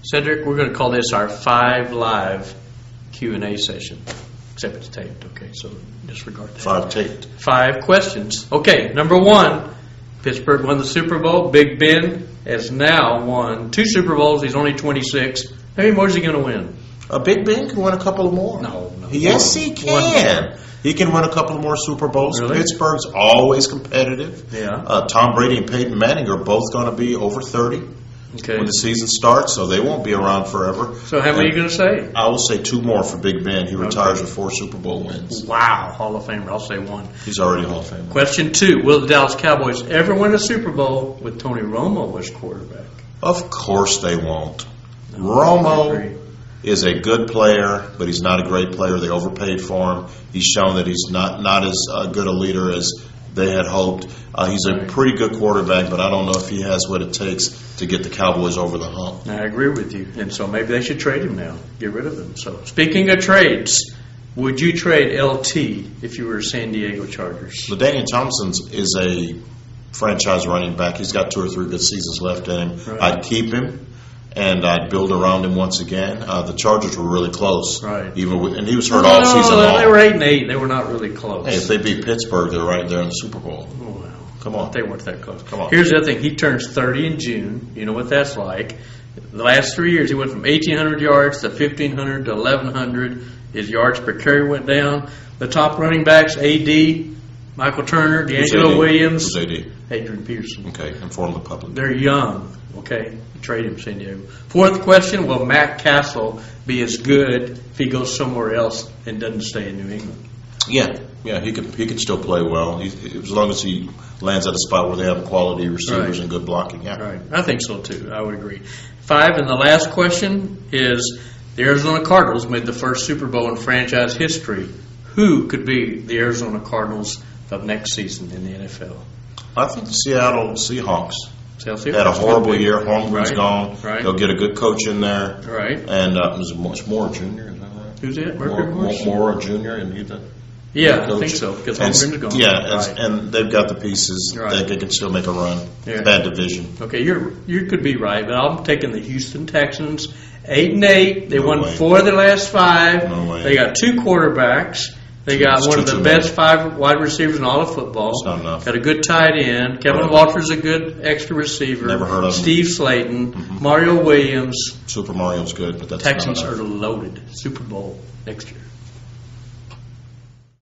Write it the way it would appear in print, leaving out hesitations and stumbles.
Cedric, we're going to call this our 5 live Q&A session. Except it's taped, okay, so disregard that. 5 taped. 5 questions. Okay, number 1, Pittsburgh won the Super Bowl. Big Ben has now won 2 Super Bowls. He's only 26. How many more is he going to win? Big Ben can win a couple of more. No. Yes, he can. He can win a couple of more Super Bowls. Really? Pittsburgh's always competitive. Yeah. Tom Brady and Peyton Manning are both going to be over 30 when the season starts, so they won't be around forever. So how many are you going to say? I will say 2 more for Big Ben. He retires with 4 Super Bowl wins. Wow, Hall of Famer. I'll say 1. He's already a Hall of Famer. Question 2, will the Dallas Cowboys ever win a Super Bowl with Tony Romo as quarterback? Of course they won't. I Romo agree. is a good player, but he's not a great player. They overpaid for him. He's shown that he's not as good a leader as they had hoped. He's a pretty good quarterback, but I don't know if he has what it takes to get the Cowboys over the hump. I agree with you, and so maybe they should trade him now, get rid of him. So speaking of trades, would you trade LT if you were San Diego Chargers? LaDainian Thompson is a franchise running back. He's got 2 or 3 good seasons left in him. Right. I'd keep him. And I'd build around him once again. The Chargers were really close, right? And he was hurt all season long. They were 8-8. They were not really close. Hey, if they beat Pittsburgh, they're right there in the Super Bowl. Oh, well, come on, they weren't that close. Come on. Here's the other thing: he turns 30 in June. You know what that's like. The last 3 years, he went from 1,800 yards to 1,500 to 1,100. His yards per carry went down. The top running backs: AD, Michael Turner, D'Angelo Williams, Who's AD? Adrian Peterson. Okay, inform the public. They're young. Okay, trade him, San Diego. 4th question: will Matt Castle be as good if he goes somewhere else and doesn't stay in New England? Yeah, he could still play well as long as he lands at a spot where they have quality receivers and good blocking. Yeah, right. I think so too. I would agree. 5, and the last question is: the Arizona Cardinals made the first Super Bowl in franchise history. Who could be the Arizona Cardinals of next season in the NFL? I think the Seattle Seahawks. Chelsea had a horrible year. Holmgren's gone. Right. They'll get a good coach in there. Right. And was it much more Jr.? Is that right? Who's it? More Jr. and he the Yeah, I think so because Holmgren's gone. Yeah, and they've got the pieces. Right. They can still make a run. Yeah. Bad division. Okay, you could be right, but I'm taking the Houston Texans 8-8. They won way. 4 of their last 5. No way. They got 2 quarterbacks. They got one of the best 5 wide receivers in all of football. It's not enough. Got a good tight end. Kevin Walter's a good extra receiver. Never heard of him. Steve Slayton, Mario Williams. Super Mario's good, but that's Texans not are enough. loaded. Super Bowl next year.